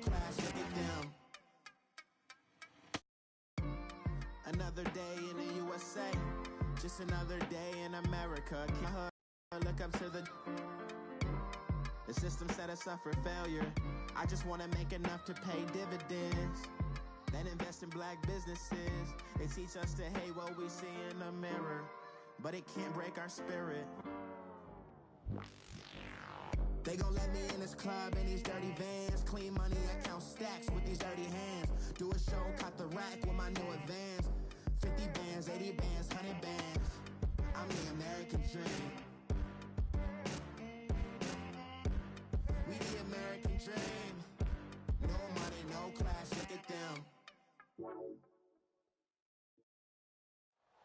class, look at them. Another day in the USA, just another day in America. Look up to the system set us up for failure. I just want to make enough to pay dividends, then invest in black businesses. They teach us to hate what we see in the mirror, but it can't break our spirit. They gon' let me in this club in these dirty vans. Clean money, I count stacks with these dirty hands. Do a show, caught the rack with my new advance. 50 bands, 80 bands, 100 bands. I'm the American dream. We the American dream. No money, no class, look at them.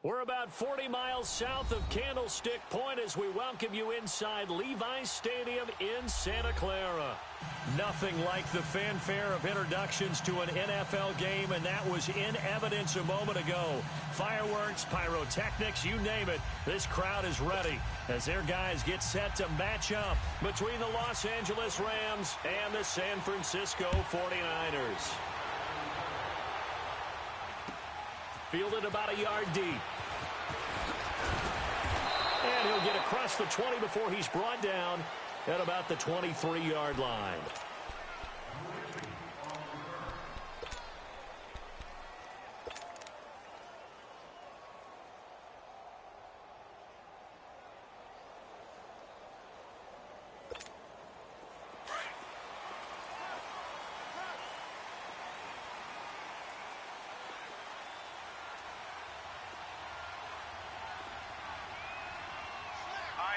We're about 40 miles south of Candlestick Point as we welcome you inside Levi's Stadium in Santa Clara. Nothing like the fanfare of introductions to an NFL game, and that was in evidence a moment ago. Fireworks, pyrotechnics, you name it. This crowd is ready as their guys get set to match up between the Los Angeles Rams and the San Francisco 49ers. Fielded about a yard deep. And he'll get across the 20 before he's brought down at about the 23-yard line.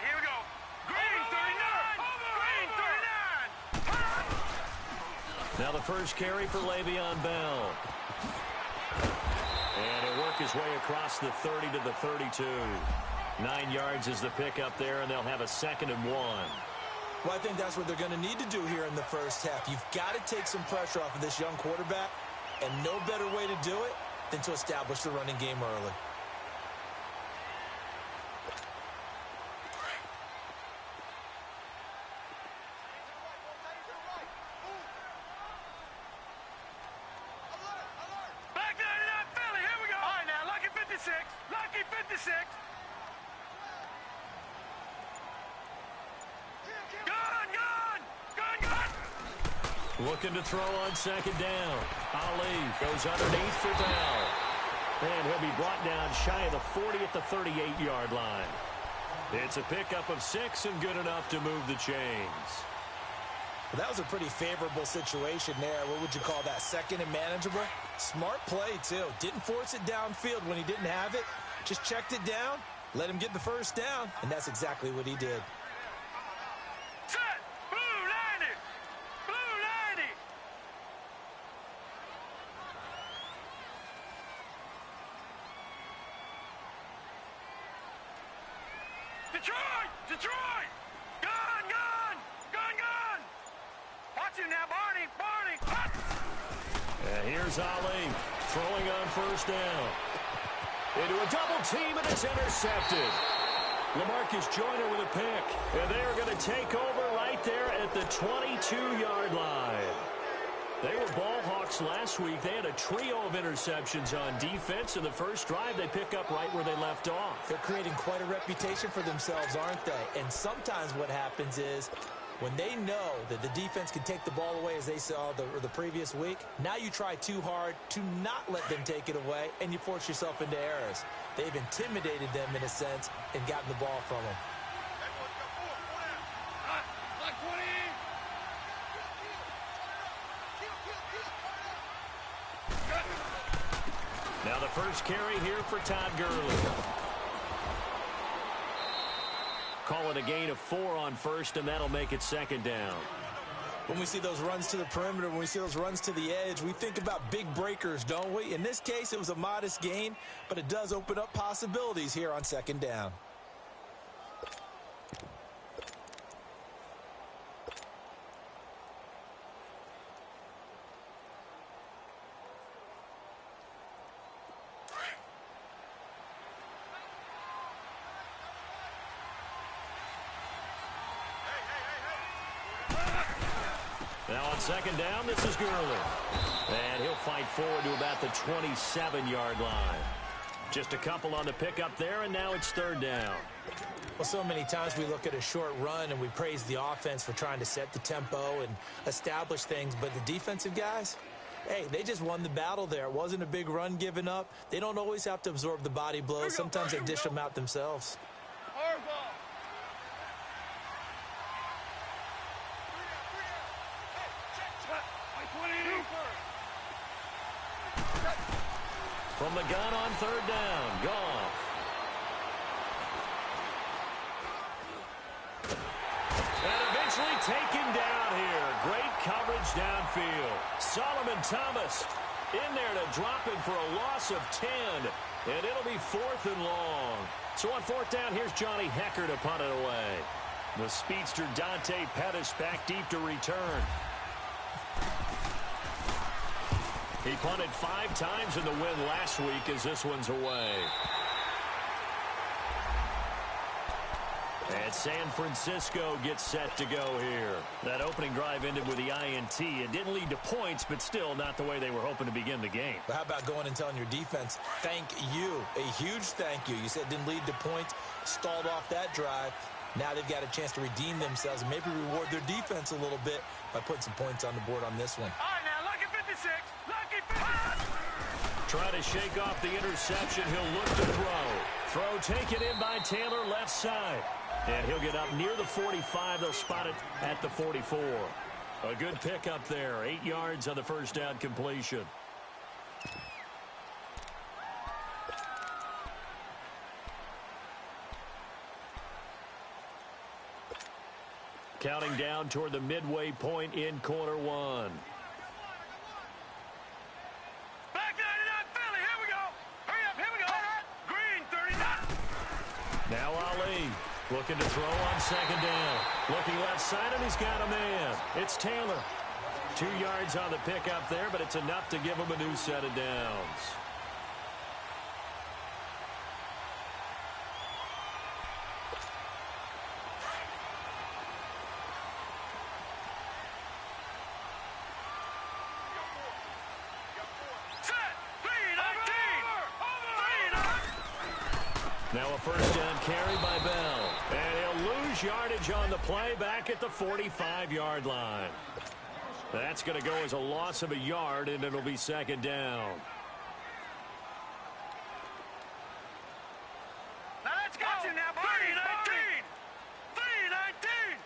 Here we go. Green 39. Now the first carry for Le'Veon Bell. And he'll work his way across the 30 to the 32. 9 yards is the pickup there, and they'll have a 2nd and 1. Well, I think that's what they're going to need to do here in the first half. You've got to take some pressure off of this young quarterback, and no better way to do it than to establish the running game early. Lucky 56. Gun. Looking to throw on 2nd down. Ali goes underneath for Bell. And he'll be brought down shy of the 40 at the 38-yard line. It's a pickup of 6 and good enough to move the chains. Well, that was a pretty favorable situation there. What would you call that? 2nd and manageable? Smart play, too. Didn't force it downfield when he didn't have it. Just checked it down, let him get the first down, and that's exactly what he did. Set! Blue 90! Blue 90! Detroit! Detroit! Gun! Gun! Gun! Gun! Watch him now, Barney! Barney! Hot! And here's Ali throwing on 1st down. Into a double team, and it's intercepted. LaMarcus Joyner with a pick. And they're going to take over right there at the 22-yard line. They were ball hawks last week. They had a trio of interceptions on defense. In the first drive, they pick up right where they left off. They're creating quite a reputation for themselves, aren't they? And sometimes what happens is when they know that the defense can take the ball away, as they saw the previous week, now you try too hard to not let them take it away, and you force yourself into errors. They've intimidated them in a sense and gotten the ball from them. Now the first carry here for Todd Gurley. Call it a gain of 4 on 1st, and that'll make it 2nd down. When we see those runs to the perimeter, when we see those runs to the edge, we think about big breakers, don't we? In this case, it was a modest gain, but it does open up possibilities here on 2nd down. Now on second down, this is Gurley. And he'll fight forward to about the 27-yard line. Just a couple on the pickup there, and now it's third down. Well, so many times we look at a short run and we praise the offense for trying to set the tempo and establish things, but the defensive guys, hey, they just won the battle there. It wasn't a big run given up. They don't always have to absorb the body blows. Sometimes they dish them out themselves. From the gun on third down, Goff. And eventually taken down here. Great coverage downfield. Solomon Thomas in there to drop him for a loss of 10. And it'll be 4th and long. So on 4th down, here's Johnny Hecker to punt it away. The speedster Dante Pettis back deep to return. He punted 5 times in the win last week as this one's away. And San Francisco gets set to go here. That opening drive ended with the INT. It didn't lead to points, but still not the way they were hoping to begin the game. But how about going and telling your defense, thank you, a huge thank you. You said it didn't lead to points, stalled off that drive. Now they've got a chance to redeem themselves and maybe reward their defense a little bit by putting some points on the board on this one. All right, now, lucky 56. Lucky 56. Trying to shake off the interception. He'll look to throw. Throw taken in by Taylor left side. And he'll get up near the 45. They'll spot it at the 44. A good pickup there. 8 yards on the first down completion. Counting down toward the midway point in quarter one. Back 99 Philly, here we go. Hurry up, here we go. Green 39. Now Ali looking to throw on second down. Looking left side, and he's got a man. It's Taylor. 2 yards on the pickup there, but it's enough to give him a new set of downs. Now a first down carry by Bell. And he'll lose yardage on the play back at the 45-yard line. That's going to go as a loss of a yard, and it'll be second down. Now let's go. Now, 3-19. 3-19.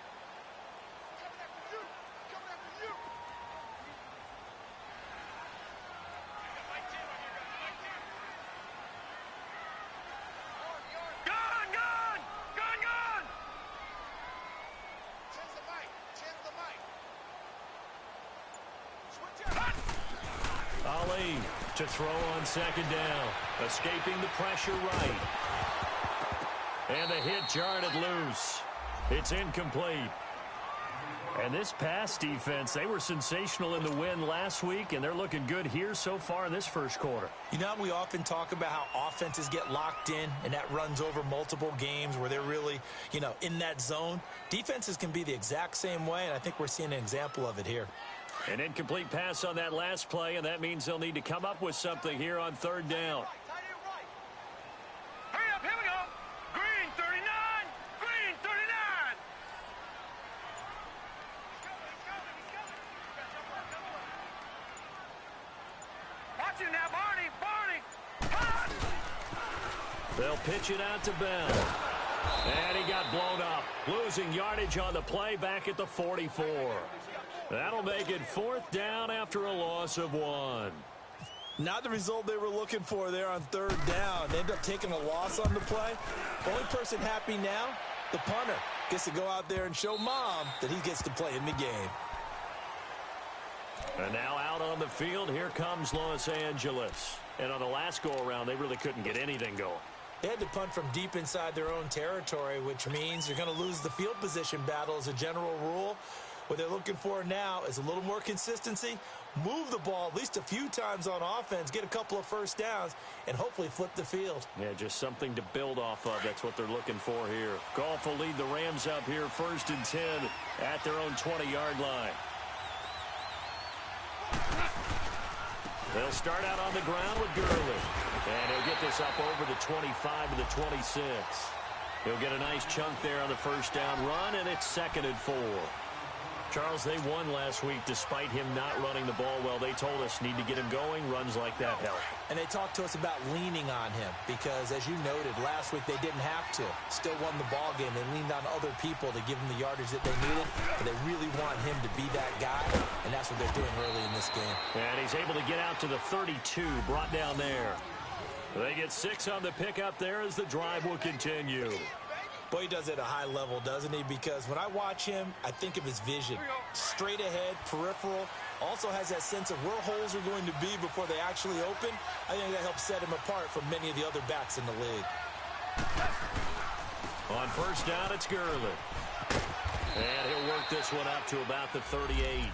Ali to throw on second down. Escaping the pressure right. And the hit jarred it loose. It's incomplete. And this pass defense, they were sensational in the win last week, and they're looking good here so far in this first quarter. You know, we often talk about how offenses get locked in, and that runs over multiple games where they're really, in that zone. Defenses can be the exact same way, and I think we're seeing an example of it here. An incomplete pass on that last play, and that means they'll need to come up with something here on third down. Hurry up, here we go. Green 39. Green 39. Watch it now, Barney. They'll pitch it out to Bell. And he got blown up. Losing yardage on the play back at the 44. That'll make it fourth down after a loss of 1. Not the result they were looking for there on third down. They end up taking a loss on the play. Only person happy now, the punter, gets to go out there and show Mom that he gets to play in the game. And now out on the field, here comes Los Angeles. And on the last go-around, they really couldn't get anything going. They had to punt from deep inside their own territory, which means you're going to lose the field position battle as a general rule. What they're looking for now is a little more consistency, move the ball at least a few times on offense, get a couple of first downs, and hopefully flip the field. Yeah, just something to build off of. That's what they're looking for here. Goff will lead the Rams up here 1st and 10 at their own 20-yard line. They'll start out on the ground with Gurley. And he'll get this up over the 25 to the 26. He'll get a nice chunk there on the first down run, and it's 2nd and 4. Charles, they won last week despite him not running the ball well. They told us need to get him going. Runs like that help. And they talked to us about leaning on him because, as you noted, last week they didn't have to. Still won the ball game. They leaned on other people to give them the yardage that they needed, but they really want him to be that guy, and that's what they're doing early in this game. And he's able to get out to the 32, brought down there. They get 6 on the pickup there as the drive will continue. Boy, he does it at a high level, doesn't he? Because when I watch him, I think of his vision. Straight ahead, peripheral. Also has that sense of where holes are going to be before they actually open. I think that helps set him apart from many of the other backs in the league. On first down, it's Gurley. And he'll work this one up to about the 38.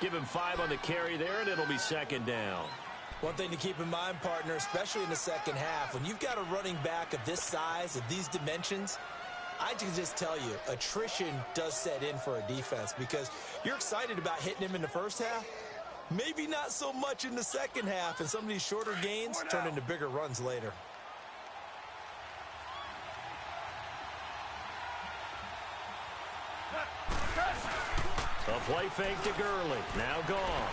Give him 5 on the carry there, and it'll be 2nd down. One thing to keep in mind, partner, especially in the second half, when you've got a running back of this size, of these dimensions, I can just tell you, attrition does set in for a defense because you're excited about hitting him in the first half. Maybe not so much in the second half, and some of these shorter gains turn into bigger runs later. A play fake to Gurley. Now gone.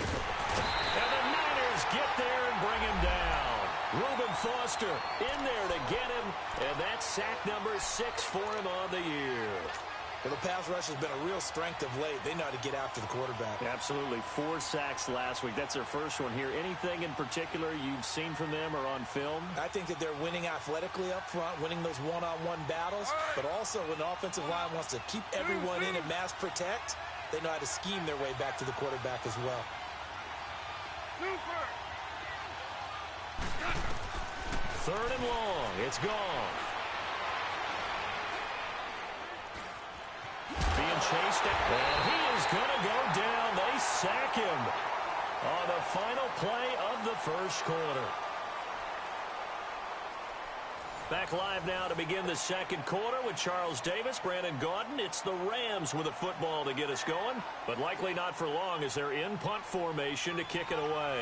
And the Niners get there and bring him down. Reuben Foster in there to get him. And that's sack number 6 for him on the year. Well, the pass rush has been a real strength of late. They know how to get after the quarterback. Absolutely. 4 sacks last week. That's their first one here. Anything in particular you've seen from them or on film? I think that they're winning athletically up front, winning those one-on-one battles. But also when the offensive line wants to keep everyone in and mass protect, they know how to scheme their way back to the quarterback as well. 3rd and long. It's gone. Being chased, and he is going to go down. They sack him on the final play of the first quarter. Back live now to begin the second quarter with Charles Davis, Brandon Gaudin. It's the Rams with a football to get us going, but likely not for long as they're in punt formation to kick it away.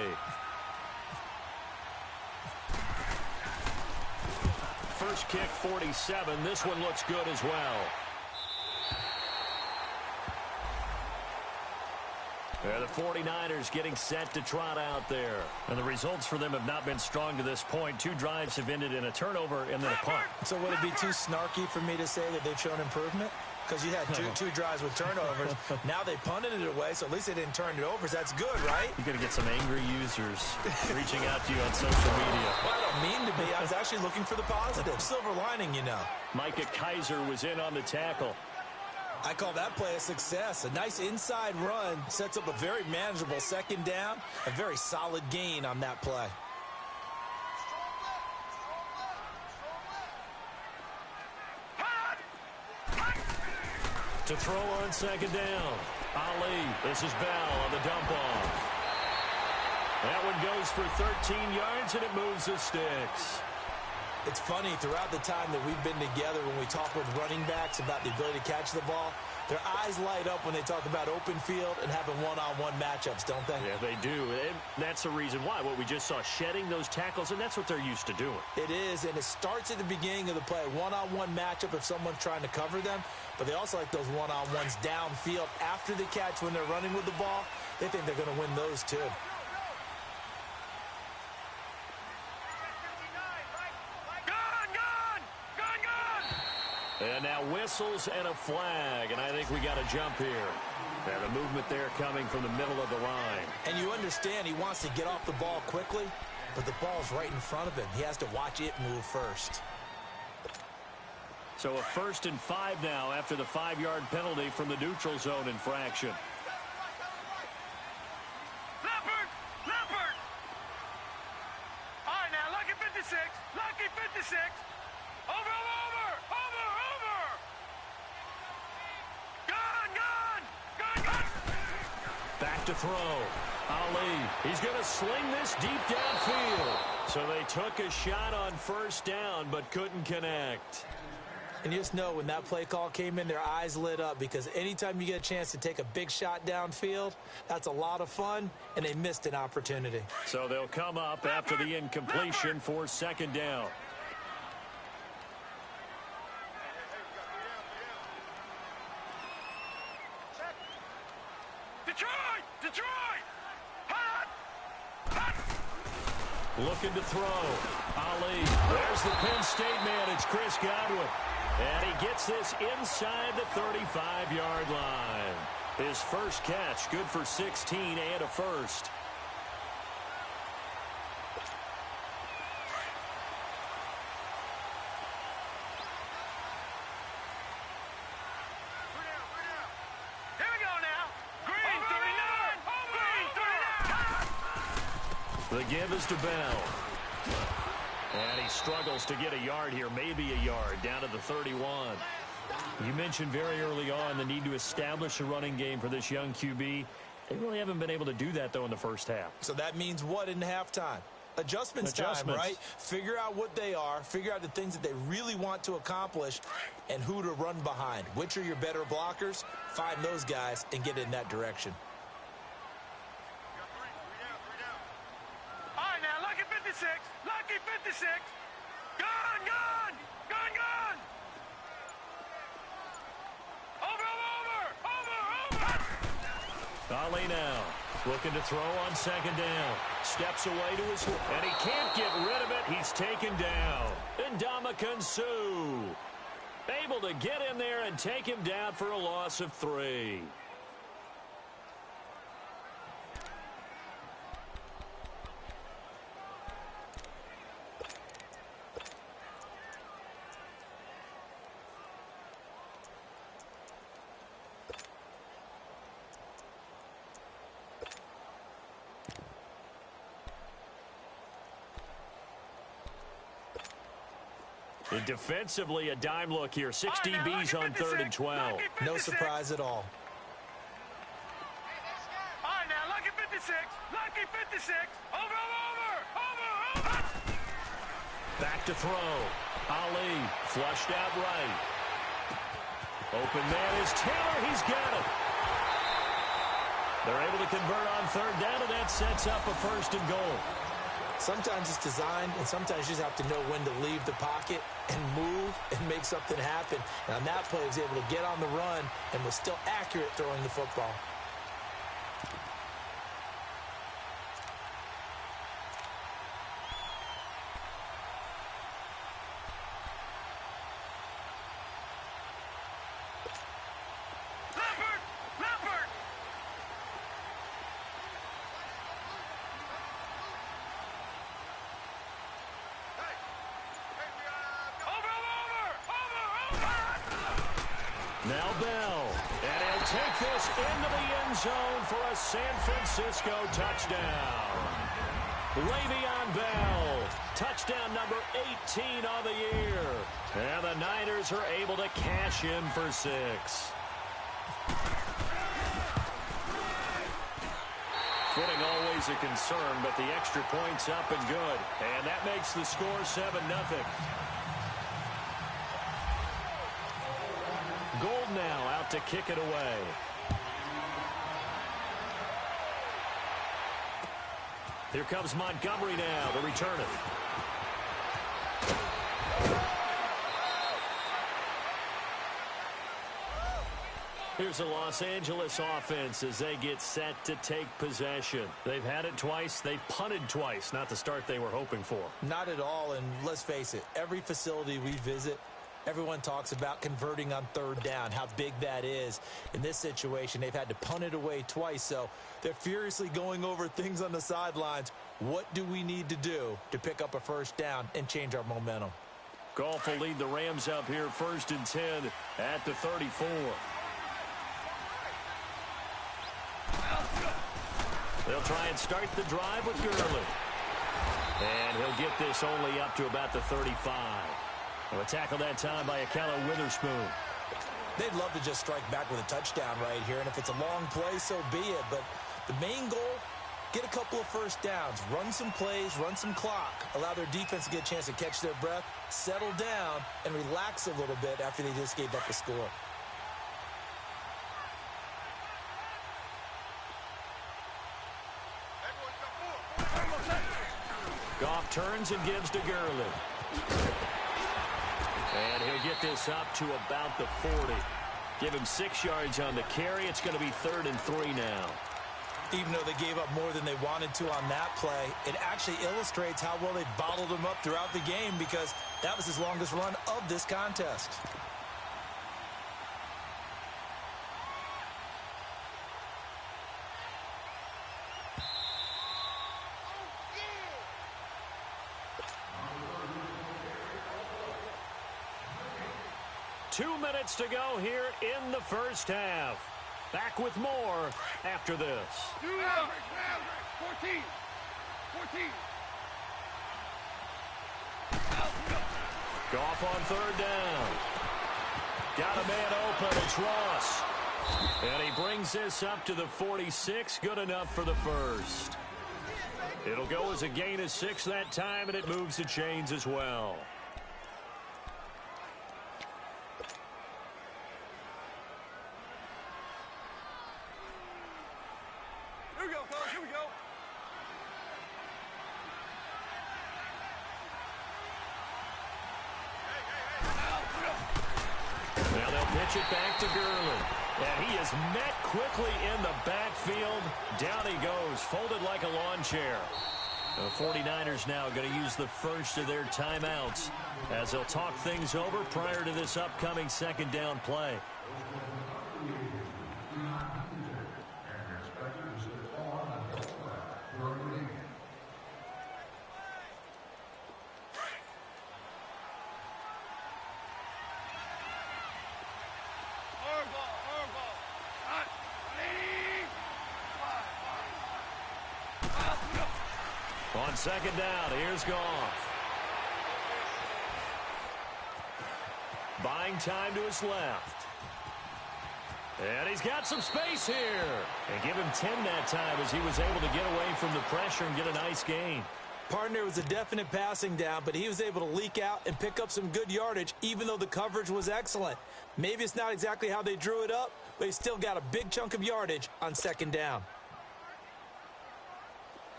First kick, 47. This one looks good as well. The 49ers getting set to trot out there. And the results for them have not been strong to this point. 2 drives have ended in a turnover and then a punt. So would it be too snarky for me to say that they've shown improvement? Because you had two drives with turnovers. Now they punted it away, so at least they didn't turn it over. So that's good, right? You're going to get some angry users reaching out to you on social media. Well, I don't mean to be. I was actually looking for the positive. Silver lining, you know. Micah Kaiser was in on the tackle. I call that play a success. A nice inside run sets up a very manageable 2nd down. A very solid gain on that play. To throw on 2nd down. Ali, this is Bell on the dump off. That one goes for 13 yards, and it moves the sticks. It's funny, throughout the time that we've been together, when we talk with running backs about the ability to catch the ball, their eyes light up when they talk about open field and having one-on-one matchups, don't they? Yeah, they do. And that's the reason why. What we just saw, shedding those tackles, and that's what they're used to doing. It is, and it starts at the beginning of the play. One-on-one matchup if someone's trying to cover them, but they also like those one-on-ones downfield after the catch when they're running with the ball. They think they're going to win those too. And now whistles and a flag, and I think we got a jump here. And the movement there coming from the middle of the line. And you understand he wants to get off the ball quickly, but the ball's right in front of him. He has to watch it move first. So a 1st and 5 now after the 5-yard penalty from the neutral zone infraction. Leopard! All right, now, lucky 56. Lucky 56. Over! Back to throw. Ali, he's going to sling this deep downfield. So they took a shot on 1st down, but couldn't connect. And you just know when that play call came in, their eyes lit up, because anytime you get a chance to take a big shot downfield, that's a lot of fun, and they missed an opportunity. So they'll come up after the incompletion for second down. Detroit! Hot! Hot! Looking to throw. Ali. There's the Penn State man. It's Chris Godwin. And he gets this inside the 35-yard line. His first catch, good for 16 and a first. Here we go now. Green 39. Green 39. The give is to Bell. And he struggles to get a yard here, maybe a yard, down to the 31. You mentioned very early on the need to establish a running game for this young QB. They really haven't been able to do that, though, in the first half. So that means what in halftime? Adjustments time, right? Figure out what they are, figure out the things that they really want to accomplish, and who to run behind. Which are your better blockers? Find those guys and get in that direction. All right, now, lucky 56. Lucky 56. Gone, gone. Gone, gone. Over. Ali now looking to throw on second down. Steps away to his, and he can't get rid of it. He's taken down. Ndamukong Suh able to get in there and take him down for a loss of 3. And defensively, a dime look here. 6 DBs on 3rd and 12. No surprise at all. All right, now, lucky 56. Lucky 56. Over. Back to throw. Ali flushed out right. Open man is Taylor. He's got it. They're able to convert on 3rd down, and that sets up a 1st and goal. Sometimes it's designed, and sometimes you just have to know when to leave the pocket and move and make something happen. And on that play, he was able to get on the run and was still accurate throwing the football. Leopard. Now Bell, and he'll take this into the end zone for a San Francisco touchdown. Le'Veon Bell, touchdown number 18 on the year. And the Niners are able to cash in for 6. Footing always a concern, but the extra point's up and good. And that makes the score 7-0. Gold now out to kick it away. Here comes Montgomery now to return it. Here's the Los Angeles offense as they get set to take possession. They've had it twice. They've punted twice. Not the start they were hoping for. Not at all, and let's face it, every facility we visit, everyone talks about converting on 3rd down, how big that is. In this situation, they've had to punt it away twice, so they're furiously going over things on the sidelines. What do we need to do to pick up a 1st down and change our momentum? Goff will lead the Rams up here 1st and 10 at the 34. They'll try and start the drive with Gurley. And he'll get this only up to about the 35. A tackle that time by Akello Witherspoon. They'd love to just strike back with a touchdown right here, and if it's a long play, so be it. But the main goal, get a couple of first downs, run some plays, run some clock, allow their defense to get a chance to catch their breath, settle down, and relax a little bit after they just gave up the score. Goff turns and gives to Gurley. And he'll get this up to about the 40. Give him 6 yards on the carry. It's going to be 3rd and 3 now. Even though they gave up more than they wanted to on that play, it actually illustrates how well they bottled him up throughout the game because that was his longest run of this contest. Two minutes to go here in the first half. Back with more after this. 14. Goff on 3rd down. Got a man open. It's Ross. And he brings this up to the 46. Good enough for the first. It'll go as a gain of 6 that time, and it moves the chains as well. Here we go, fellas. Here we go. Now they'll pitch it back to Gurley. And he is met quickly in the backfield. Down he goes, folded like a lawn chair. The 49ers now going to use the first of their timeouts as they'll talk things over prior to this upcoming 2nd down play. On 2nd down, here's Goff. Buying time to his left. And he's got some space here. And give him 10 that time as he was able to get away from the pressure and get a nice gain. Partner was a definite passing down, but he was able to leak out and pick up some good yardage, even though the coverage was excellent. Maybe it's not exactly how they drew it up, but he still got a big chunk of yardage on 2nd down.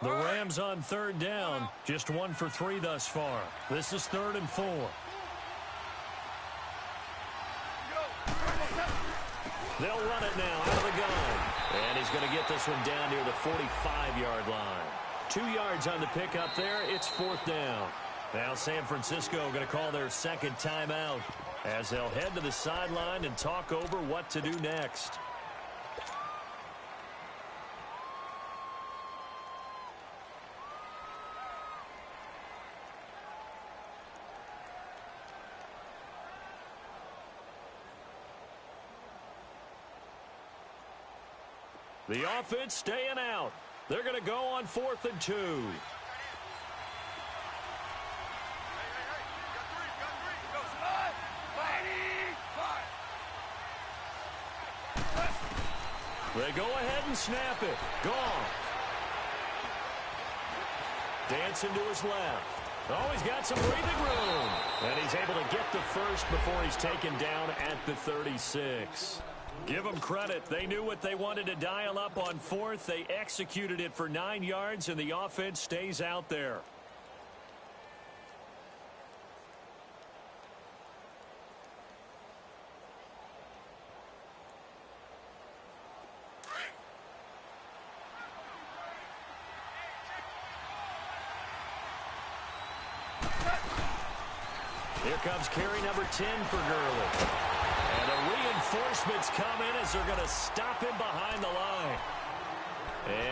The Rams on 3rd down, just 1 for 3 thus far. This is 3rd and 4. They'll run it now out of the gun. And he's going to get this one down near the 45-yard line. 2 yards on the pickup there. It's 4th down. Now San Francisco going to call their 2nd timeout as they'll head to the sideline and talk over what to do next. The offense staying out. They're going to go on 4th and 2. They go ahead and snap it. Gone. Dancing to his left. Oh, he's got some breathing room. And he's able to get the first before he's taken down at the 36. Give them credit. They knew what they wanted to dial up on 4th. They executed it for 9 yards, and the offense stays out there. Here comes carry number 10 for Gurley. And the reinforcements come in as they're going to stop him behind the line.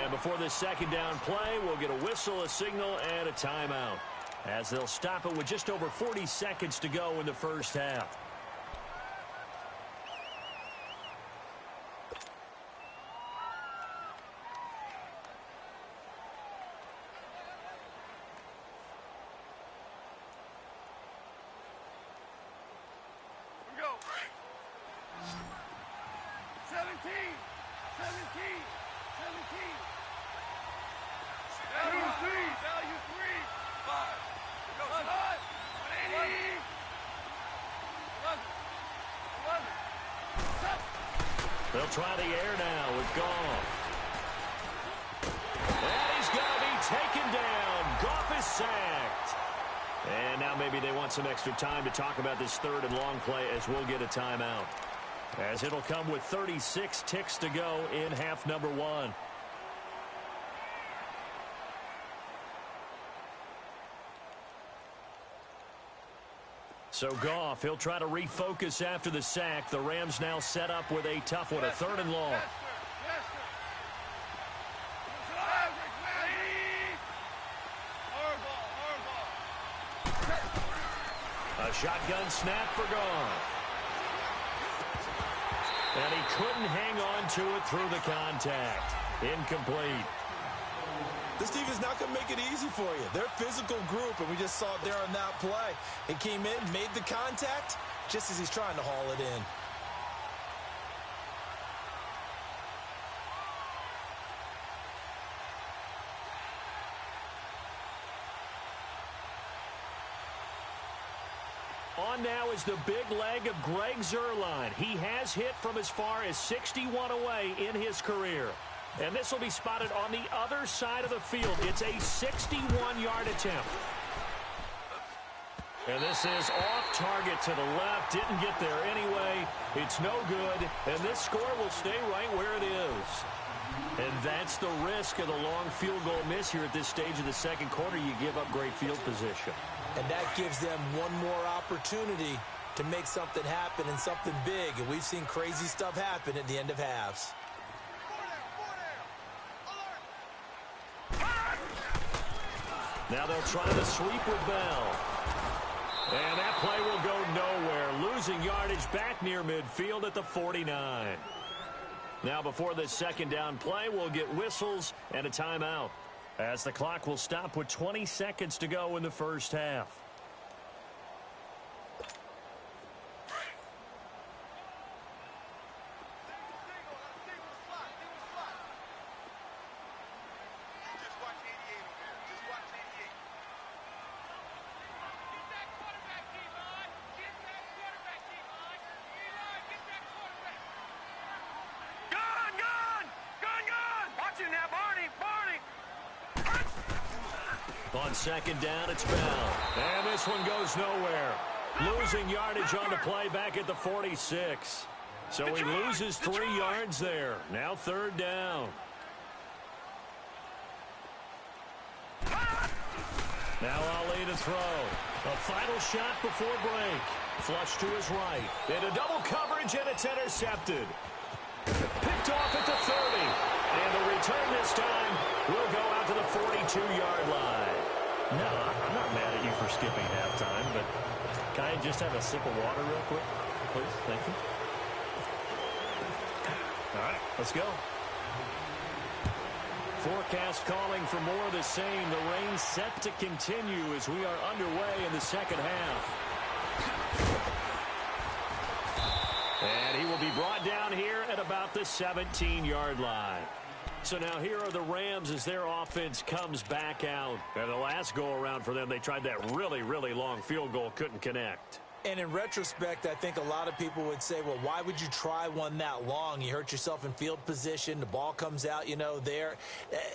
And before this 2nd down play, we'll get a whistle, a signal, and a timeout as they'll stop it with just over 40 seconds to go in the first half. They'll try the air now with Goff. And he's going to be taken down. Goff is sacked. And now maybe they want some extra time to talk about this third and long play as we'll get a timeout. As it'll come with 36 ticks to go in half number one. So Goff, he'll try to refocus after the sack. The Rams now set up with a tough one, a third and long. A shotgun snap for Goff. And he couldn't hang on to it through the contact. Incomplete. This defense not going to make it easy for you. They're a physical group, and we just saw it there on that play. He came in, made the contact, just as he's trying to haul it in. On now is the big leg of Greg Zuerlein. He has hit from as far as 61 away in his career. And this will be spotted on the other side of the field. It's a 61-yard attempt. And this is off target to the left. Didn't get there anyway. It's no good. And this score will stay right where it is. And that's the risk of the long field goal miss here at this stage of the second quarter. You give up great field position. And that gives them one more opportunity to make something happen and something big. And we've seen crazy stuff happen at the end of halves. Now they'll try the sweep with Bell. And that play will go nowhere. Losing yardage back near midfield at the 49. Now before this second down play, we'll get whistles and a timeout, as the clock will stop with 20 seconds to go in the first half. On second down, it's Bell. And this one goes nowhere. Losing yardage on the play back at the 46. So he loses 3 yards there. Now third down. Now Ali to throw. A final shot before break. Flush to his right. Into double coverage, and it's intercepted. Picked off at the 30. And the return this time will go out to the 42-yard line. No, I'm not mad at you for skipping halftime, but can I just have a sip of water real quick? Please, thank you. All right, let's go. Forecast calling for more of the same. The rain set to continue as we are underway in the second half. And he will be brought down here at about the 17-yard line. So now here are the Rams as their offense comes back out. And the last go-around for them, they tried that really, really long field goal, couldn't connect. And in retrospect, I think a lot of people would say, well, why would you try one that long? You hurt yourself in field position. The ball comes out, there.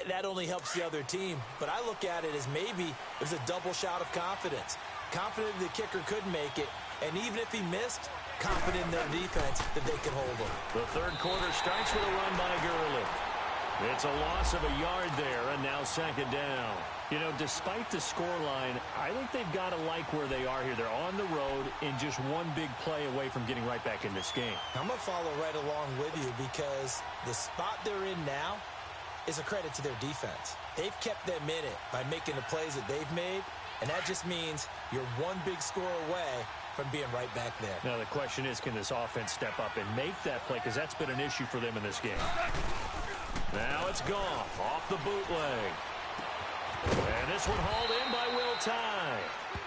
That only helps the other team. But I look at it as maybe it was a double shot of confidence. Confident the kicker could make it. And even if he missed, confident in their defense that they could hold him. The third quarter starts with a run by Gurley. It's a loss of a yard there, and now second down. Despite the scoreline, I think they've got to like where they are here. They're on the road and just one big play away from getting right back in this game. I'm going to follow right along with you because the spot they're in now is a credit to their defense. They've kept them in it by making the plays that they've made, and that just means you're one big score away from being right back there. Now the question is, can this offense step up and make that play? Because that's been an issue for them in this game. Now it's Goff off the bootleg. And this one hauled in by Will Tye.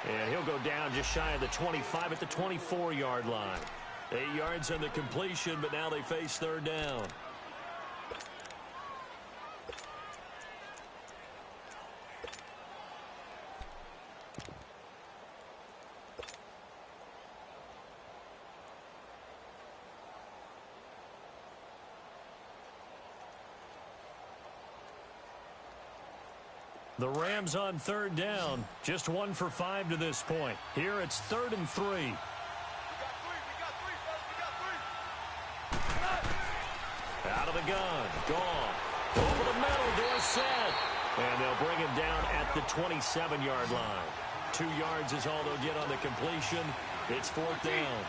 And he'll go down just shy of the 25 at the 24-yard line. 8 yards on the completion, but now they face third down. The Rams on third down, just 1 for 5 to this point. Here it's 3rd and 3. We got three. Out of the gun, gone. Over the middle, Dorsett. And they'll bring him down at the 27-yard line. 2 yards is all they'll get on the completion. It's 4th down.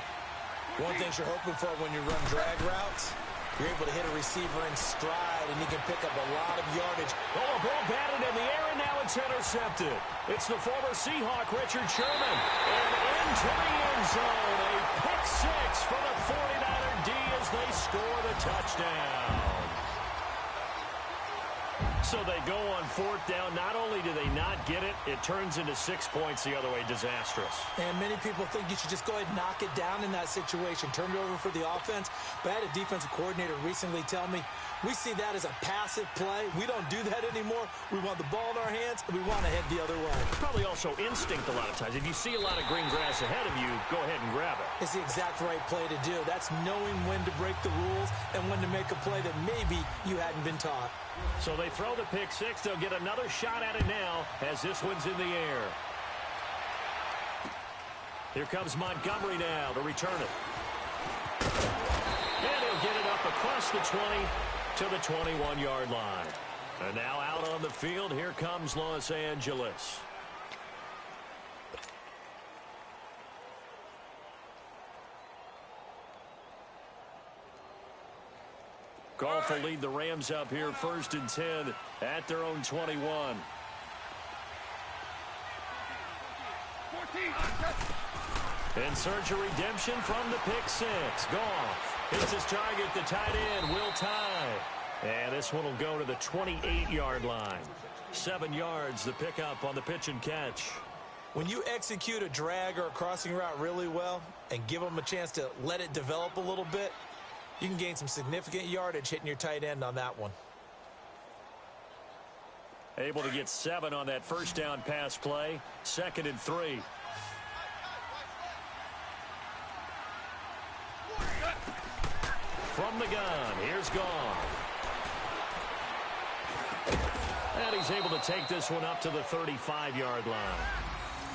One thing you're hoping for when you run drag routes, you're able to hit a receiver in stride, and you can pick up a lot of yardage. Oh, a ball batted in the air, and now it's intercepted. It's the former Seahawk, Richard Sherman. And into the end zone, a pick 6 for the 49er D as they score the touchdown. So they go on 4th down. Not only do they not get it, it turns into 6 points the other way. Disastrous. And many people think you should just go ahead and knock it down in that situation. Turn it over for the offense. But I had a defensive coordinator recently tell me, we see that as a passive play. We don't do that anymore. We want the ball in our hands, and we want to head the other way. Probably also instinct a lot of times. If you see a lot of green grass ahead of you, go ahead and grab it. It's the exact right play to do. That's knowing when to break the rules and when to make a play that maybe you hadn't been taught. So they throw the pick 6. They'll get another shot at it now as this one's in the air. Here comes Montgomery now to return it. And he'll get it up across the 20 to the 21-yard line. And now out on the field, here comes Los Angeles. Goff will lead the Rams up here 1st and 10 at their own 21. 14. In search of redemption from the pick 6. Goff hits his target, the tight end, Will Tye. And this one will go to the 28-yard line. 7 yards, the pickup on the pitch and catch. When you execute a drag or a crossing route really well and give them a chance to let it develop a little bit, you can gain some significant yardage hitting your tight end on that one. Able to get 7 on that first down pass play. 2nd and 3. From the gun, here's Goff. And he's able to take this one up to the 35-yard line.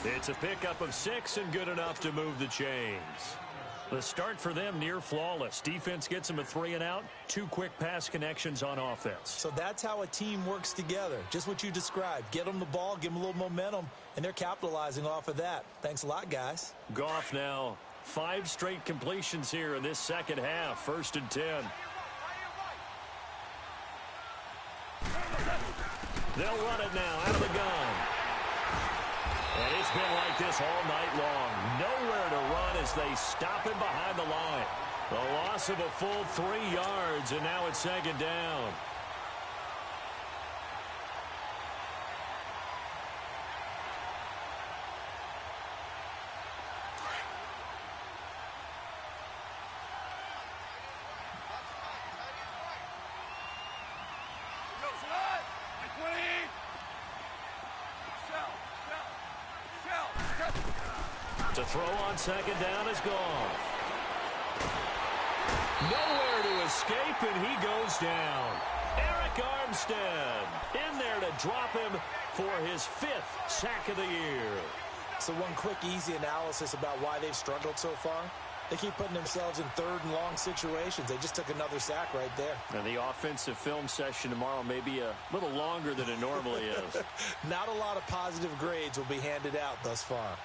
It's a pickup of 6 and good enough to move the chains. The start for them near flawless. Defense gets them a 3 and out. 2 quick pass connections on offense. So that's how a team works together. Just what you described. Get them the ball, give them a little momentum, and they're capitalizing off of that. Thanks a lot, guys. Goff now 5 straight completions here in this second half. 1st and 10. They'll run it now out of the gun. And it's been like this all night long. Nowhere to run as they stop him behind the line. The loss of a full 3 yards, and now it's 2nd down. To throw on 2nd down is Goff. Nowhere to escape, and he goes down. Eric Armstead in there to drop him for his 5th sack of the year. So one quick, easy analysis about why they've struggled so far. They keep putting themselves in 3rd and long situations. They just took another sack right there. And the offensive film session tomorrow may be a little longer than it normally is. Not a lot of positive grades will be handed out thus far.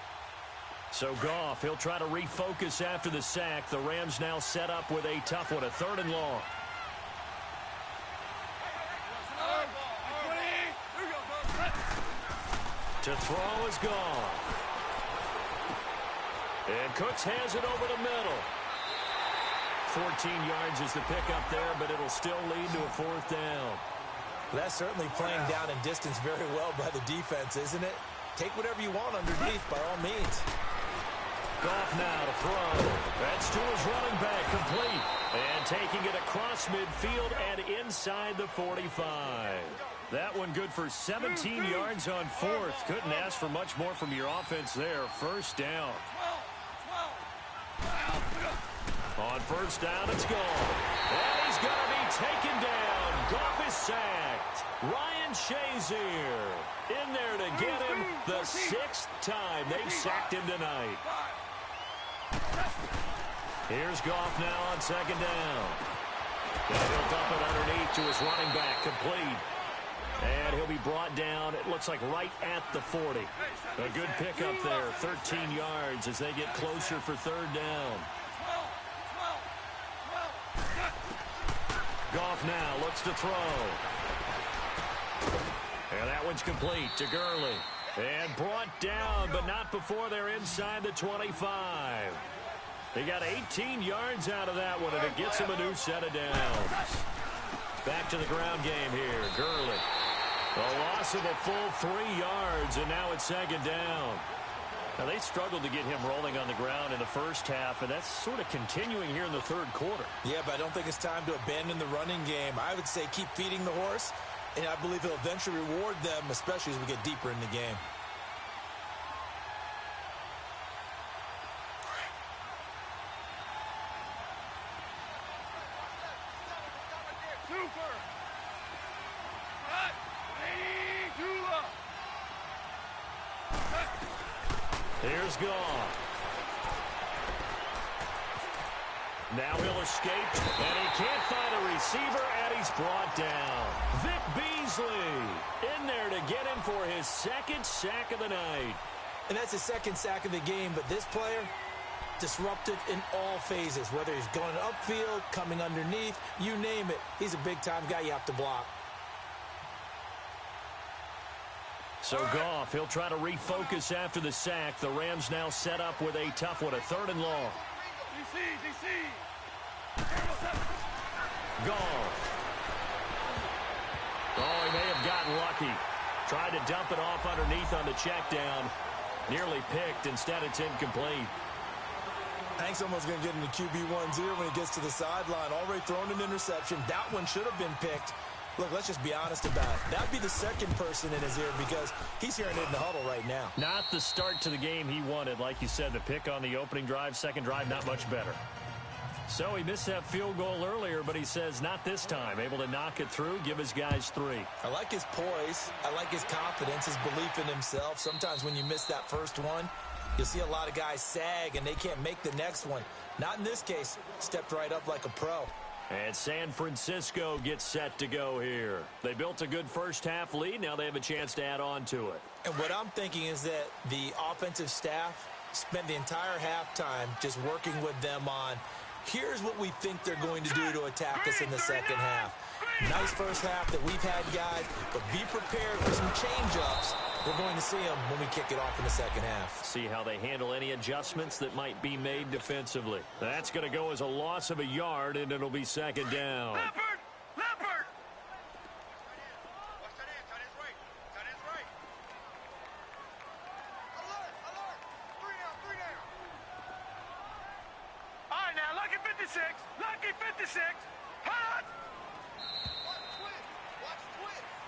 So Goff, he'll try to refocus after the sack. The Rams now set up with a tough one, a 3rd and long. To throw is Goff. And Cooks has it over the middle. 14 yards is the pickup there, but it'll still lead to a 4th down. That's certainly playing down in distance very well by the defense, isn't it? Take whatever you want underneath, by all means. Goff now to throw. That's to his running back, complete. And taking it across midfield and inside the 45. That one good for 17 yards on 4th. Couldn't ask for much more from your offense there. 1st down. On 1st down, it's gone. And he's going to be taken down. Goff is He's sacked. Ryan Shazier in there to get him the 6th time they've sacked him tonight. Here's Goff now on 2nd down. And he'll dump it underneath to his running back, complete. And he'll be brought down, it looks like right at the 40. A good pickup there, 13 yards as they get closer for 3rd down. Goff now looks to throw. And that one's complete to Gurley. And brought down, but not before they're inside the 25. They got 18 yards out of that one, and it gets him a new set of downs. Back to the ground game here. Gurley. A loss of a full 3 yards, and now it's 2nd down. Now, they struggled to get him rolling on the ground in the first half, and that's sort of continuing here in the 3rd quarter. Yeah, but I don't think it's time to abandon the running game. I would say keep feeding the horse, and I believe he'll eventually reward them, especially as we get deeper in the game. Here's Goff. Now he'll escape, and he can't find a receiver, and he's brought down. Vic Beasley in there to get him for his 2nd sack of the night. And that's his 2nd sack of the game, but this player, disruptive in all phases, whether he's going upfield, coming underneath, you name it. He's a big-time guy you have to block. So Goff, he'll try to refocus after the sack. The Rams now set up with a tough one, a 3rd and long. Goff. Oh, he may have gotten lucky. Tried to dump it off underneath on the check down. Nearly picked. Instead, it's incomplete. Hank's almost going to get into QB1-0 when he gets to the sideline. Already thrown an interception. That one should have been picked. Look, let's just be honest about it. That'd be the 2nd person in his ear because he's hearing it in the huddle right now. Not the start to the game he wanted. Like you said, the pick on the opening drive, 2nd drive, not much better. So he missed that field goal earlier, but he says not this time. Able to knock it through, give his guys 3. I like his poise. I like his confidence, his belief in himself. Sometimes when you miss that first one, you'll see a lot of guys sag and they can't make the next one. Not in this case. Stepped right up like a pro. And San Francisco gets set to go here. They built a good first half lead. Now they have a chance to add on to it. And what I'm thinking is that the offensive staff spent the entire halftime just working with them on, here's what we think they're going to do to attack us in the 2nd half. Nice first half that we've had, guys, but be prepared for some change-ups. We're going to see them when we kick it off in the 2nd half. See how they handle any adjustments that might be made defensively. That's going to go as a loss of a yard, and it'll be 2nd down. Leopard! Leopard! All right, now, lucky 56. Lucky 56. Hot!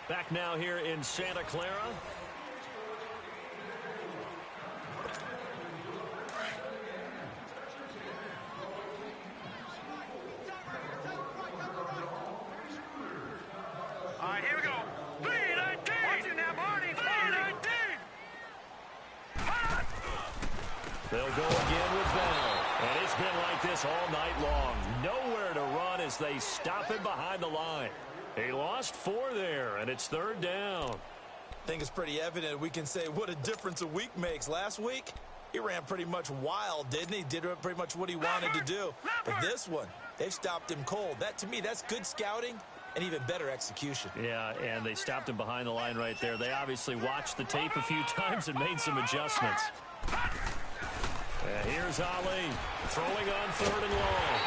Back now here in Santa Clara. All right, here we go. 319. Watch it now, Barney. 319. Hot! They'll go again with Bell. And it's been like this all night long. Nowhere to run as they stop him behind the line. He lost 4 there, and it's 3rd down. I think it's pretty evident we can say what a difference a week makes. Last week, he ran pretty much wild, didn't he? Did pretty much what he wanted to do. But this one, they've stopped him cold. That, to me, that's good scouting and even better execution. Yeah, and they stopped him behind the line right there. They obviously watched the tape a few times and made some adjustments. And here's Ali throwing on 3rd and long.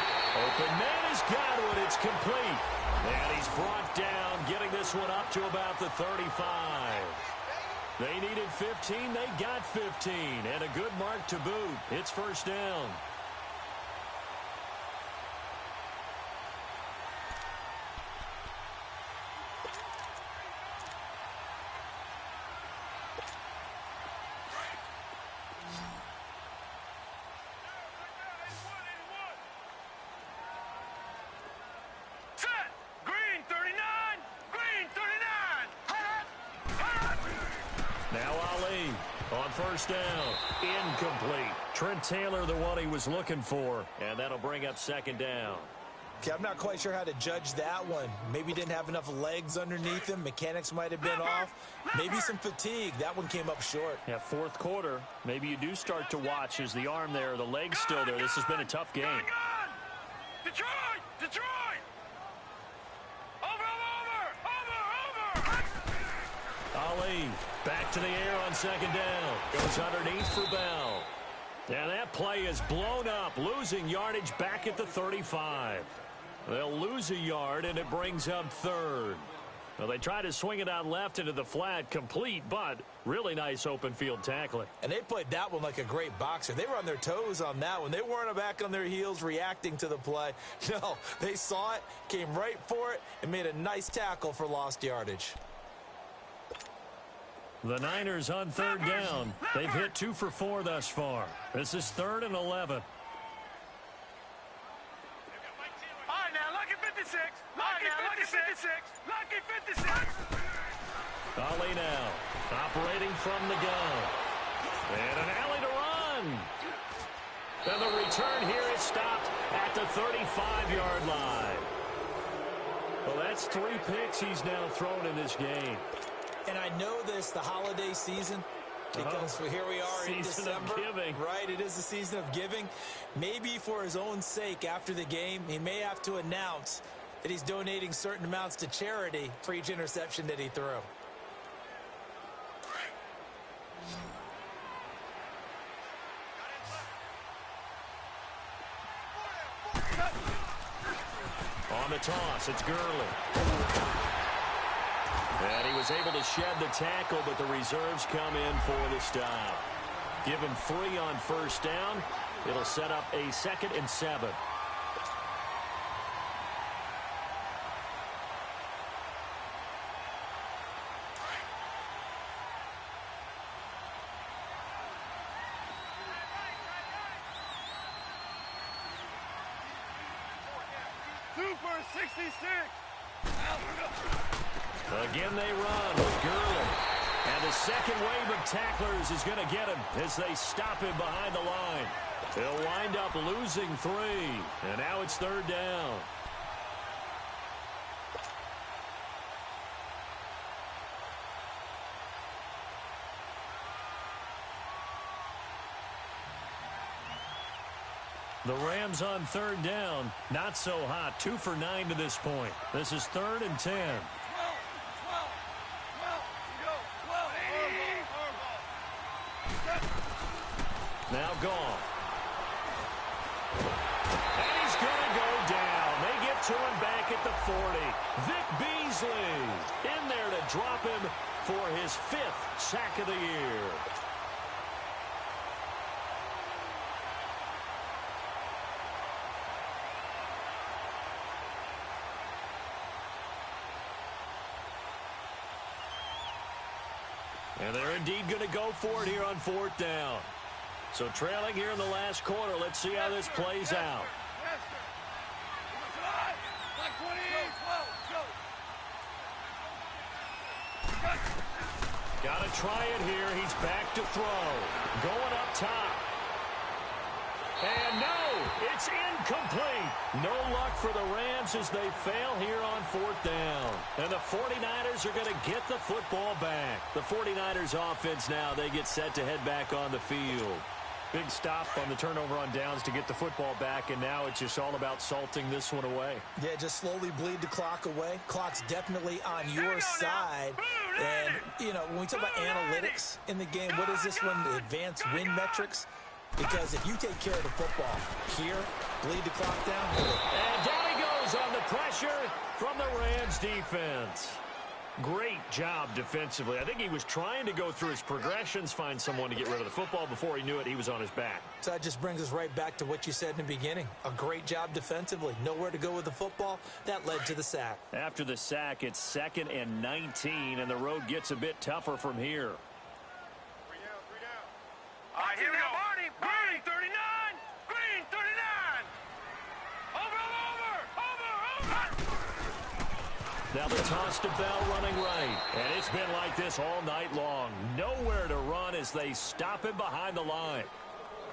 Open man has got one. It's complete. And he's brought down, getting this one up to about the 35. They needed 15. They got 15. And a good mark to boot. It's 1st down. Set! Green 39! Now Ali on first down. Incomplete. Trent Taylor, the one he was looking for. And that'll bring up second down. Okay, I'm not quite sure how to judge that one. Maybe didn't have enough legs underneath him. Mechanics might have been off. Maybe some fatigue. That one came up short. Yeah, fourth quarter. Maybe you do start to watch as the arm there, the leg's still there. This has been a tough game. Detroit! Detroit! Over! Ali back to the air on second down. Goes underneath for Bell. And that play is blown up, losing yardage back at the 35. They'll lose a yard, and it brings up third. Well, they try to swing it out left into the flat, complete, but really nice open field tackling. And they played that one like a great boxer. They were on their toes on that one. They weren't back on their heels reacting to the play. No, they saw it, came right for it, and made a nice tackle for lost yardage. The Niners on third down. They've hit 2 for 4 thus far. This is 3rd and 11. All right, now, lucky 56. Lucky 56. Lucky 56. Ali now operating from the gun. And an alley to run. And the return here is stopped at the 35-yard line. Well, that's 3 picks he's now thrown in this game. And I know this, the holiday season, because here we are in December. Season of giving. Right, it is the season of giving. Maybe for his own sake after the game, he may have to announce that he's donating certain amounts to charity for each interception that he threw. On the toss, it's Gurley. And he was able to shed the tackle, but the reserves come in for the stop. Give him 3 on first down. It'll set up a 2nd and 7. Super 66. Again they run with Gurley. And the second wave of tacklers is going to get him as they stop him behind the line. They'll wind up losing 3. And now it's 3rd down. The Rams on 3rd down. Not so hot. 2 for 9 to this point. This is 3rd and 10. Now gone. And he's going to go down. They get to him back at the 40. Vic Beasley in there to drop him for his 5th sack of the year. And they're indeed going to go for it here on 4th down. So trailing here in the last quarter. Let's see how this plays out. Got to try it here. He's back to throw. Going up top. And no, it's incomplete. No luck for the Rams as they fail here on 4th down. And the 49ers are going to get the football back. The 49ers offense now, they get set to head back on the field. Big stop on the turnover on downs to get the football back, and now it's just all about salting this one away. Yeah, just slowly bleed the clock away. Clock's definitely on your side. And, you know, when we talk about analytics in the game, what is this one? The advanced win metrics? Because if you take care of the football here, bleed the clock down. And down he goes on the pressure from the Rams defense. Great job defensively. I think he was trying to go through his progressions, find someone to get rid of the football. Before he knew it, he was on his back. So that just brings us right back to what you said in the beginning. A great job defensively. Nowhere to go with the football. That led to the sack. After the sack, it's 2nd and 19, and the road gets a bit tougher from here. 3 down, 3 down. All right, here we go. Green, 39. Green, 39. Over. Now the toss to Bell running right. And it's been like this all night long. Nowhere to run as they stop him behind the line.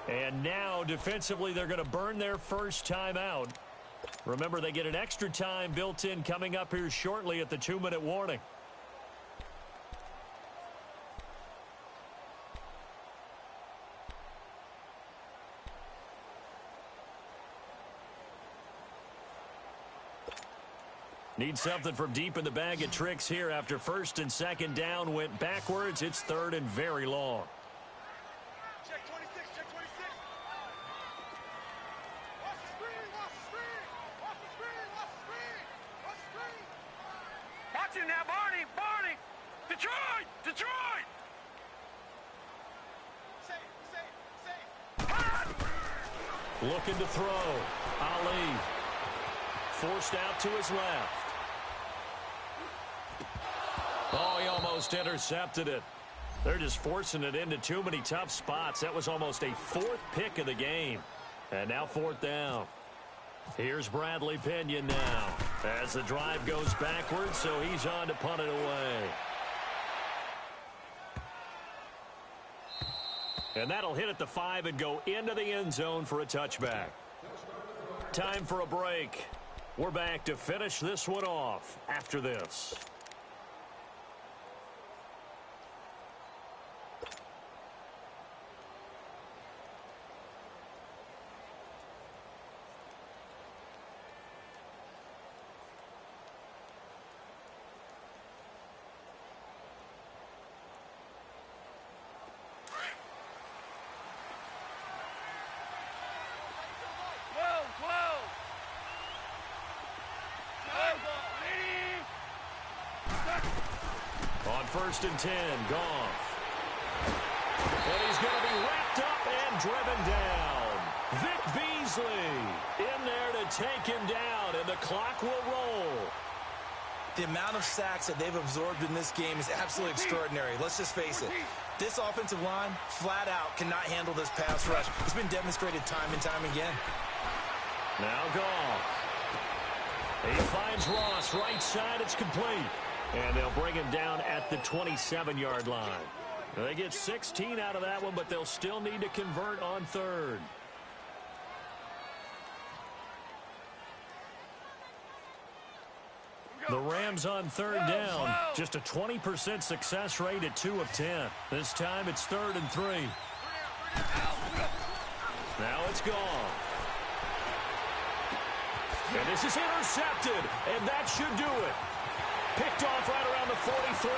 And now defensively they're going to burn their first timeout. Remember, they get an extra time built in coming up here shortly at the 2-minute warning. Need something from deep in the bag of tricks here after first and second down went backwards. It's third and very long. Check 26, check 26. Watch the screen, watch the screen. Watch the screen, watch the screen. Watch the screen. Watch it now, Barney, Barney. Detroit, Detroit. Safe. Looking to throw. Ali. Forced out to his left. Oh, he almost intercepted it. They're just forcing it into too many tough spots. That was almost a fourth pick of the game. And now fourth down. Here's Bradley Pinion now. As the drive goes backwards, so he's on to punt it away. And that'll hit at the 5 and go into the end zone for a touchback. Time for a break. We're back to finish this one off after this. First and 10, Goff. And he's going to be wrapped up and driven down. Vic Beasley in there to take him down, and the clock will roll. The amount of sacks that they've absorbed in this game is absolutely extraordinary. Let's just face it. This offensive line, flat out, cannot handle this pass rush. It's been demonstrated time and time again. Now Goff. He finds Ross right side. It's complete. And they'll bring him down at the 27-yard line. They get 16 out of that one, but they'll still need to convert on third. The Rams on third down. Just a 20% success rate at 2 of 10. This time it's 3rd and 3. Now it's gone. And this is intercepted, and that should do it. Picked off right around the 43.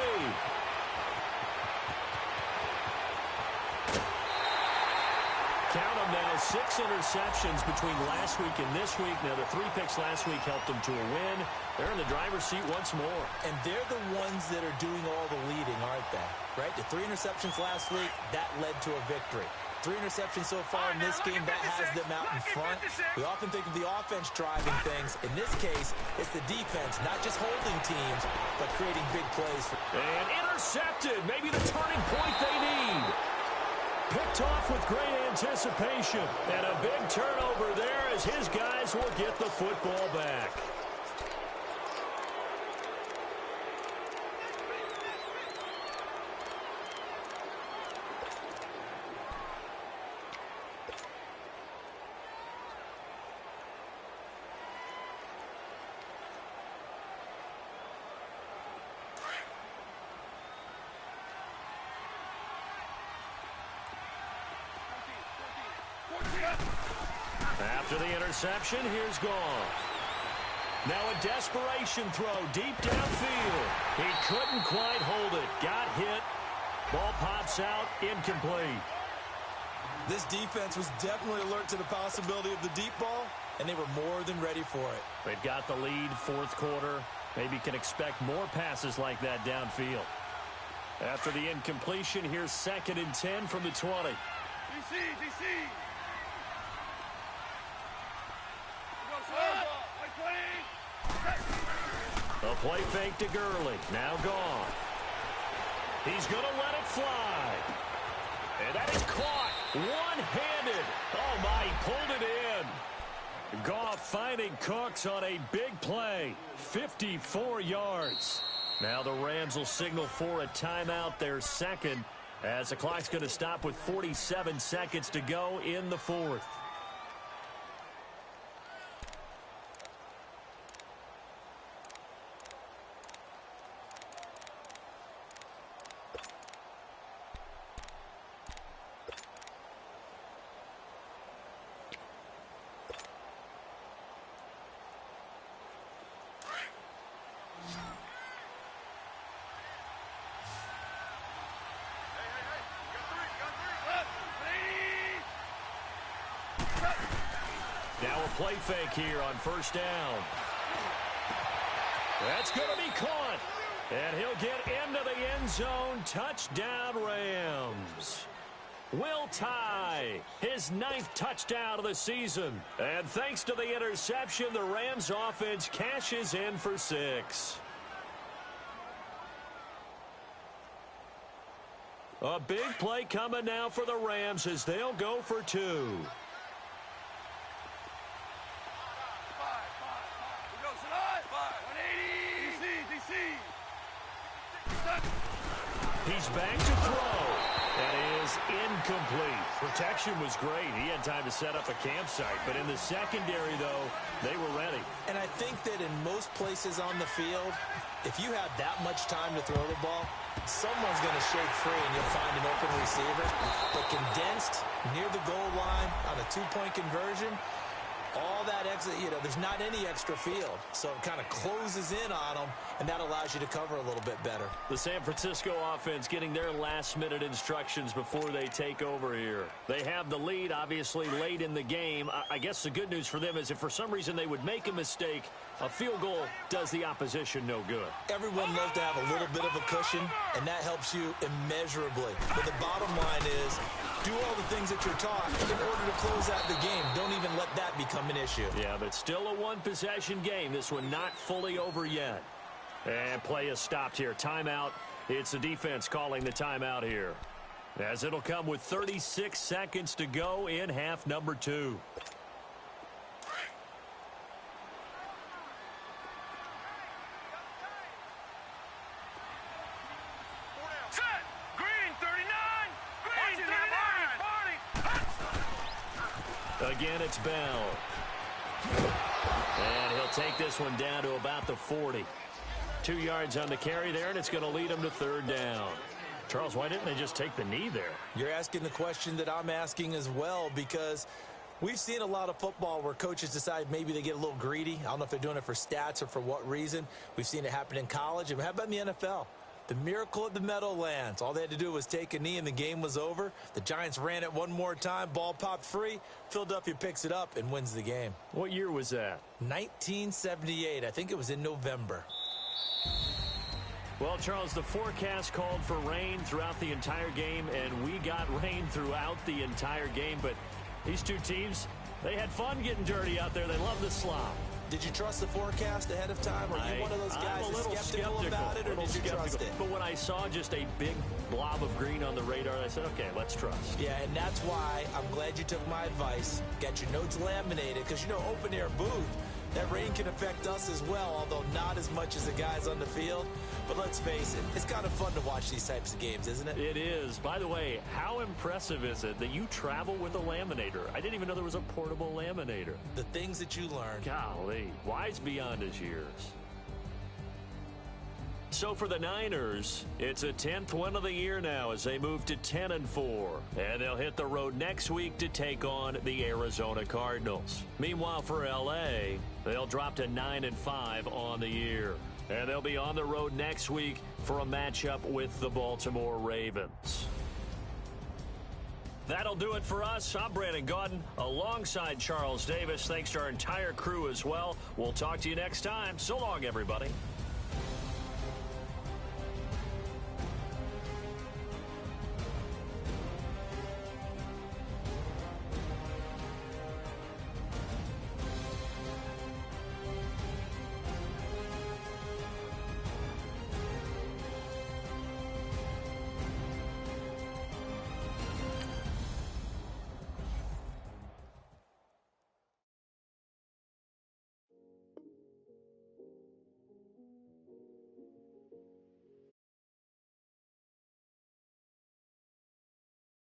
Count them now, 6 interceptions between last week and this week. Now, the 3 picks last week helped them to a win. They're in the driver's seat once more. And they're the ones that are doing all the leading, aren't they? Right? The 3 interceptions last week, that led to a victory. 3 interceptions so far in this game, that has them out in front. We often think of the offense driving things. In this case, it's the defense, not just holding teams, but creating big plays. And intercepted, maybe the turning point they need. Picked off with great anticipation. And a big turnover there as his guys will get the football back. After the interception, here's Goff. Now a desperation throw deep downfield. He couldn't quite hold it. Got hit. Ball pops out, incomplete. This defense was definitely alert to the possibility of the deep ball, and they were more than ready for it. They've got the lead, 4th quarter. Maybe can expect more passes like that downfield. After the incompletion, here's 2nd and 10 from the 20. DC. A play fake to Gurley. Now gone. He's going to let it fly. And that is caught. One-handed. Oh, my, he pulled it in. Goff finding Cooks on a big play. 54 yards. Now the Rams will signal for a timeout, their second, as the clock's going to stop with 47 seconds to go in the fourth. Now a play fake here on first down. That's going to be caught. And he'll get into the end zone. Touchdown, Rams. Will Tye, his 9th touchdown of the season. And thanks to the interception, the Rams offense cashes in for 6. A big play coming now for the Rams as they'll go for 2. He's back to throw. That is incomplete. Protection was great. He had time to set up a campsite. But in the secondary, though, they were ready. And I think that in most places on the field, if you have that much time to throw the ball, someone's going to shake free and you'll find an open receiver. But condensed near the goal line on a 2-point conversion, all that extra, there's not any extra field. So it kind of closes in on them, and that allows you to cover a little bit better. The San Francisco offense getting their last-minute instructions before they take over here. They have the lead, obviously, late in the game. I guess the good news for them is if for some reason they would make a mistake, a field goal does the opposition no good. Everyone loves to have a little bit of a cushion, and that helps you immeasurably. But the bottom line is, do all the things that you're taught in order to close out the game. Don't even let that become an issue. Yeah, but still a one-possession game. This one not fully over yet. And play is stopped here. Timeout. It's the defense calling the timeout here, as it'll come with 36 seconds to go in half number 2. Again, it's Bell. And he'll take this one down to about the 40. 2 yards on the carry there, and it's going to lead him to third down. Charles, why didn't they just take the knee there? You're asking the question that I'm asking as well, because we've seen a lot of football where coaches decide maybe they get a little greedy. I don't know if they're doing it for stats or for what reason. We've seen it happen in college. And how about in the NFL? The miracle at the Meadowlands. All they had to do was take a knee and the game was over. The Giants ran it one more time. Ball popped free. Philadelphia picks it up and wins the game. What year was that? 1978. I think it was in November. Well, Charles, the forecast called for rain throughout the entire game, and we got rain throughout the entire game. But these two teams, they had fun getting dirty out there. They love the slop. Did you trust the forecast ahead of time? Are you one of those guys that's skeptical about it, or did you trust it? But when I saw just a big blob of green on the radar, I said, okay, let's trust. Yeah, and that's why I'm glad you took my advice. Get your notes laminated, because, open-air booth, that rain can affect us as well, although not as much as the guys on the field. But let's face it, it's kind of fun to watch these types of games, isn't it? It is. By the way, how impressive is it that you travel with a laminator? I didn't even know there was a portable laminator. The things that you learn. Golly, wise beyond his years. So for the Niners, it's a 10th win of the year now as they move to 10-4. And they'll hit the road next week to take on the Arizona Cardinals. Meanwhile, for L.A., they'll drop to 9-5 on the year. And they'll be on the road next week for a matchup with the Baltimore Ravens. That'll do it for us. I'm Brandon Gaudin alongside Charles Davis. Thanks to our entire crew as well. We'll talk to you next time. So long, everybody.